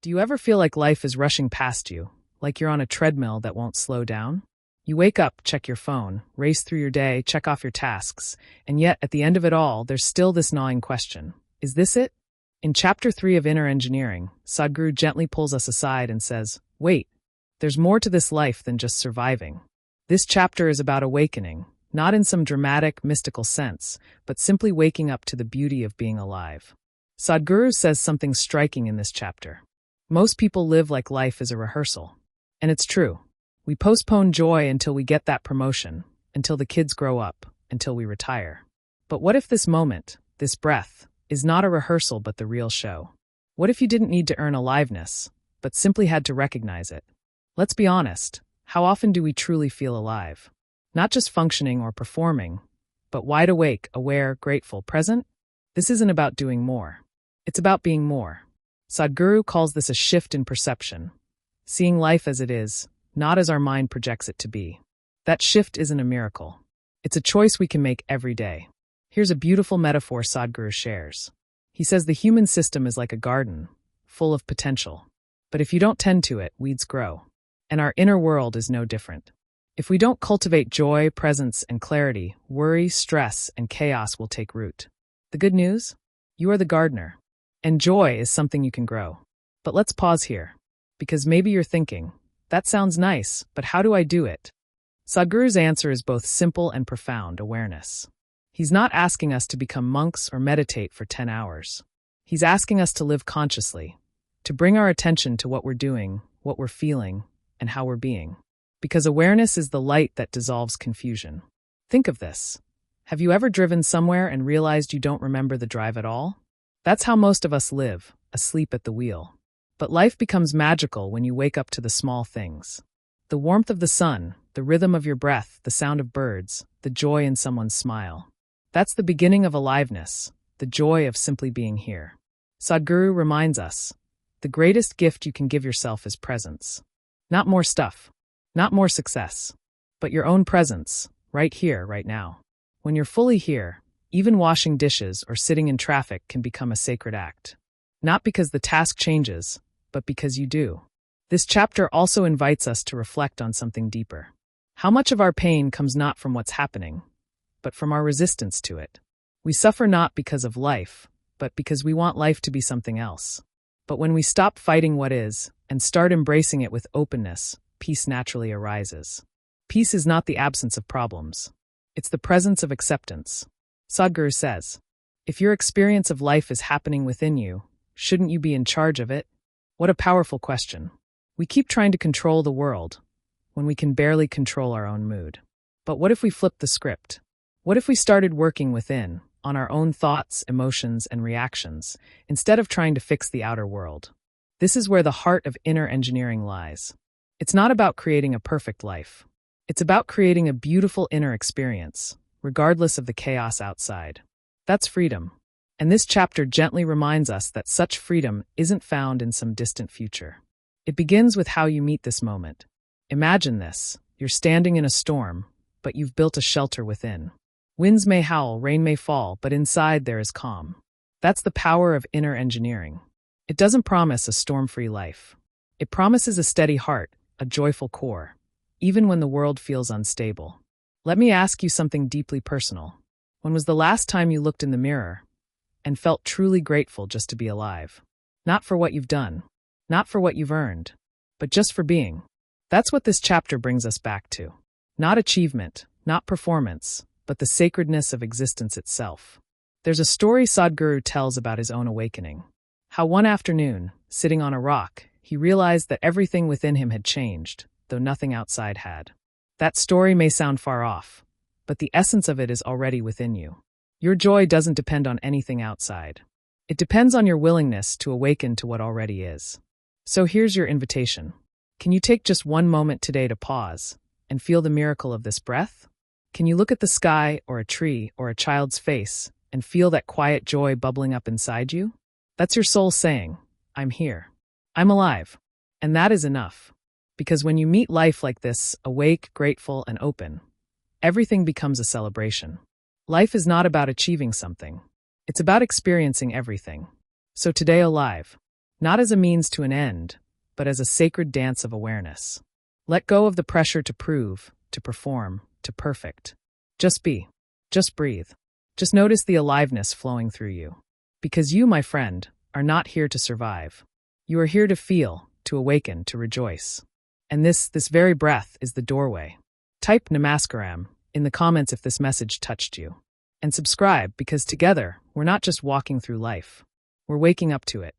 Do you ever feel like life is rushing past you, like you're on a treadmill that won't slow down? You wake up, check your phone, race through your day, check off your tasks, and yet at the end of it all, there's still this gnawing question. Is this it? In Chapter 3 of Inner Engineering, Sadhguru gently pulls us aside and says, wait, there's more to this life than just surviving. This chapter is about awakening, not in some dramatic, mystical sense, but simply waking up to the beauty of being alive. Sadhguru says something striking in this chapter. Most people live like life is a rehearsal. And it's true. We postpone joy until we get that promotion, until the kids grow up, until we retire. But what if this moment, this breath, is not a rehearsal but the real show? What if you didn't need to earn aliveness, but simply had to recognize it? Let's be honest, how often do we truly feel alive? Not just functioning or performing, but wide awake, aware, grateful, present? This isn't about doing more. It's about being more. Sadhguru calls this a shift in perception, seeing life as it is, not as our mind projects it to be. That shift isn't a miracle. It's a choice we can make every day. Here's a beautiful metaphor Sadhguru shares. He says the human system is like a garden, full of potential. But if you don't tend to it, weeds grow. And our inner world is no different. If we don't cultivate joy, presence, and clarity, worry, stress, and chaos will take root. The good news? You are the gardener. And joy is something you can grow. But let's pause here. Because maybe you're thinking, that sounds nice, but how do I do it? Sadhguru's answer is both simple and profound: awareness. He's not asking us to become monks or meditate for 10 hours. He's asking us to live consciously, to bring our attention to what we're doing, what we're feeling, and how we're being. Because awareness is the light that dissolves confusion. Think of this. Have you ever driven somewhere and realized you don't remember the drive at all? That's how most of us live, asleep at the wheel. But life becomes magical when you wake up to the small things. The warmth of the sun, the rhythm of your breath, the sound of birds, the joy in someone's smile. That's the beginning of aliveness, the joy of simply being here. Sadhguru reminds us, the greatest gift you can give yourself is presence. Not more stuff, not more success, but your own presence, right here, right now. When you're fully here, even washing dishes or sitting in traffic can become a sacred act. Not because the task changes, but because you do. This chapter also invites us to reflect on something deeper. How much of our pain comes not from what's happening, but from our resistance to it? We suffer not because of life, but because we want life to be something else. But when we stop fighting what is, and start embracing it with openness, peace naturally arises. Peace is not the absence of problems. It's the presence of acceptance. Sadhguru says, if your experience of life is happening within you, shouldn't you be in charge of it? What a powerful question. We keep trying to control the world, when we can barely control our own mood. But what if we flipped the script? What if we started working within, on our own thoughts, emotions, and reactions, instead of trying to fix the outer world? This is where the heart of inner engineering lies. It's not about creating a perfect life. It's about creating a beautiful inner experience, regardless of the chaos outside. That's freedom. And this chapter gently reminds us that such freedom isn't found in some distant future. It begins with how you meet this moment. Imagine this. You're standing in a storm, but you've built a shelter within. Winds may howl, rain may fall, but inside there is calm. That's the power of inner engineering. It doesn't promise a storm-free life. It promises a steady heart, a joyful core, even when the world feels unstable. Let me ask you something deeply personal. When was the last time you looked in the mirror and felt truly grateful just to be alive? Not for what you've done, not for what you've earned, but just for being. That's what this chapter brings us back to. Not achievement, not performance, but the sacredness of existence itself. There's a story Sadhguru tells about his own awakening. How one afternoon, sitting on a rock, he realized that everything within him had changed, though nothing outside had. That story may sound far off, but the essence of it is already within you. Your joy doesn't depend on anything outside. It depends on your willingness to awaken to what already is. So here's your invitation. Can you take just one moment today to pause and feel the miracle of this breath? Can you look at the sky or a tree or a child's face and feel that quiet joy bubbling up inside you? That's your soul saying, I'm here. I'm alive. And that is enough. Because when you meet life like this, awake, grateful, and open, everything becomes a celebration. Life is not about achieving something. It's about experiencing everything. So today, alive, not as a means to an end, but as a sacred dance of awareness. Let go of the pressure to prove, to perform, to perfect. Just be. Just breathe. Just notice the aliveness flowing through you. Because you, my friend, are not here to survive. You are here to feel, to awaken, to rejoice. And this very breath is the doorway. Type Namaskaram in the comments if this message touched you. And subscribe because together, we're not just walking through life. We're waking up to it.